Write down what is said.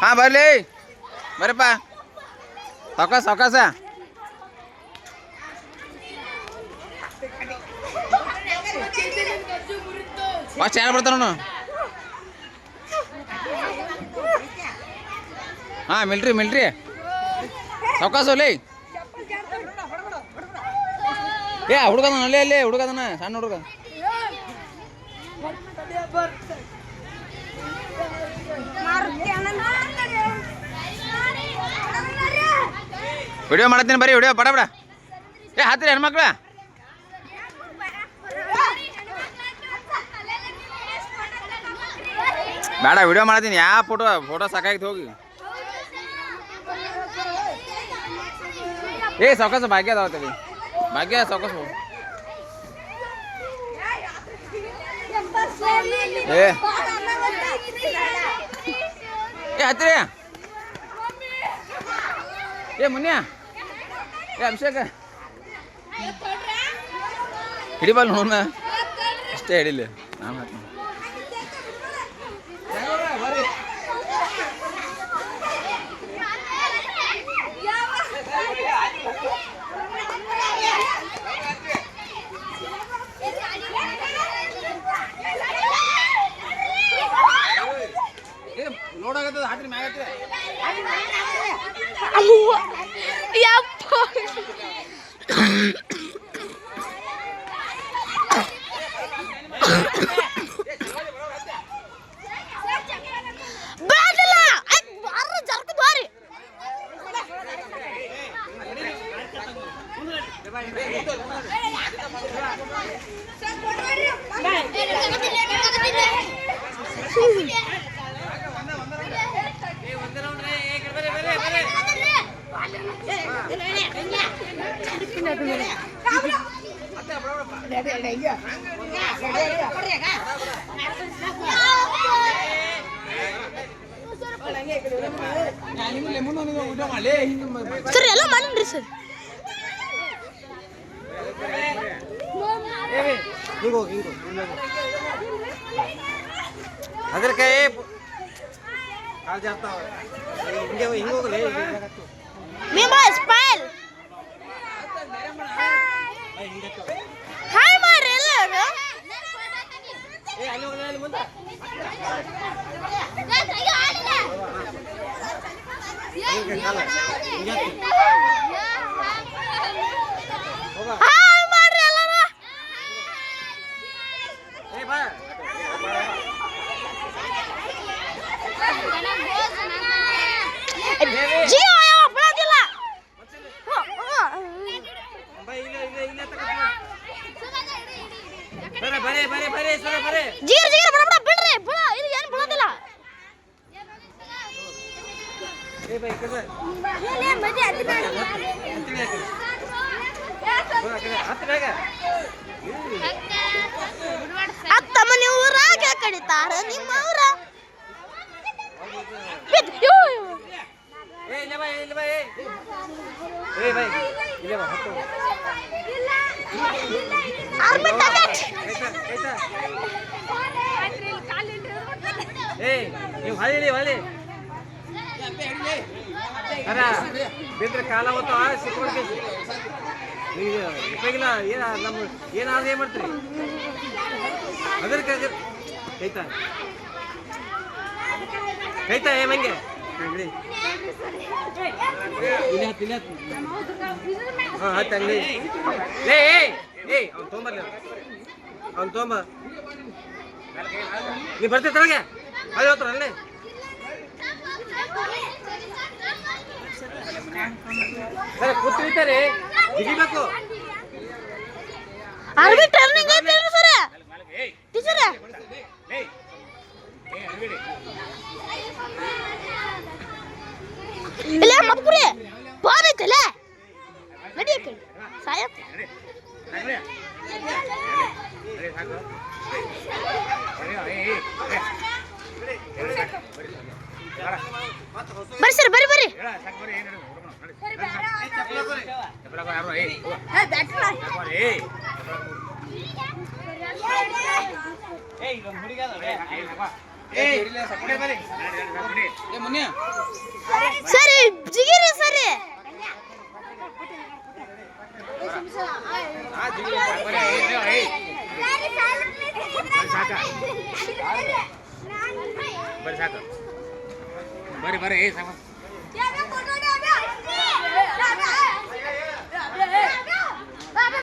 ಹಾ ಬರ್ಲಿ ಬರ್ರಪ್ಪ ಸಾವಕಾಶ ಸಾವಕಾಶ ಫಸ್ಟ್ ಯಾರು ಬರ್ತಾನ ಹಾ ಮಿಲ್ಟ್ರಿ ಮಿಲ್ಟ್ರಿ ಸಾವಕಾಶ ಒಲಿ ಏ ಹುಡುಗದ ಅಲ್ಲೇ ಅಲ್ಲೇ ಹುಡುಗದನ ಸಣ್ಣ ಹುಡುಗ ವಿಡಿಯೋ ಮಾಡತ್ತೀನಿ ಬರೀ ವಿಡಿಯೋ ಬಡ ಬಡ ಏ ಹತ್ತಿರ ಹೆಣ್ಮಕ್ಳ ಬೇಡ ವಿಡಿಯೋ ಮಾಡತ್ತೀನಿ ಯಾವ ಫೋಟೋ ಸಾಕಾಗಿತ್ತು ಹೋಗಿ ಏ ಸಾವಕಾಶ ಭಾಗ್ಯ ಅದಾವತ್ತಲ್ಲಿ ಭಾಗ್ಯ ಸಾವಕಾಶ ಹೋಗಿ ಏ ಹತ್ತಿರ ಏ ಮುನ್ಯ ಏ ಅಭಿಷೇಕ ಹಿಡಿಬಲ್ ನೋಡ ಅಷ್ಟೇ ಹಿಡಿಲಿ ನಾನು ಹಾಕ್ತೀನಿ ಲೋಡ್ ಆಗತ್ತದ ಹಾಕ್ರಿ ಮ್ಯಾಗ ಸರ್ ಎಲ್ಲ ಮಾಡ್ರಿ ಸರ್ ಅದ್ರ ಕೈ ಸ್ಪೈಲ್ ಹಾಯ್ ಮಾಡ್ರಿ ಎಲ್ಲರೂ ಹಾಯ್ ಮಾಡ್ರಿ ಎಲ್ಲರೂ ಜಿಯೋ ಯಾವ ಬಿಡೋದಿಲ್ಲ ಜೀರ್ ಜೀರ್ ಬಡ ಬಡ ಬಿಡ್ರಿ ಬಿಡ ಇದು ಏನು ಬಿಡೋದಿಲ್ಲ ಅತ್ತಮ್ಮನ ಊರಾಗ ಕಡಿತಾರ ನಿಮ್ಮ ಊರ ಬಿದ್ರೆ ಕಾಲ ಹೊತ್ತು ಸಿಕ್ಕೊಳ್ತೀವಿ ಉಪಯೋಗಿಲ್ಲ ನಮ್ಮ ಏನಾದ್ರು ಏನ್ ಮಾಡ್ತೀರಿ ಅದಕ್ಕೆ ಕೈತಾ ಕೈತಾ ಮಂಗೆ ಹತ್ತು ಅಂಗಡಿ ಅವ್ನು ತೊಗೊಂಬರ್ಲಿ ಅವ್ನು ತೊಗೊಂಬ ನೀ ಬರ್ತೀವಿ ತಳಗೆ ಅದು ಹೋಗ್ತಾರ ಅಲ್ಲೇ ಸರ್ ಕೂತಿರ್ತಾರೆ ಜಿಗಿಬೇಕು ಇಲ್ಲ ಮಪ್ಪುರಿ ಬಾರೈತಲ್ಲ ನಡಿ ಸಾಯಪ್ಪ ಬರ್ರಿ ಸರ್ ಬರ್ರಿ ಬರ್ರಿ ಮುನ್ಯ ಸರಿ ಜಿಗಿರಿ ಸರಿ ಬರ್ರಿ ಸಾಕು ಬರ್ರಿ ಬರ್ರಿ ಸಾಕು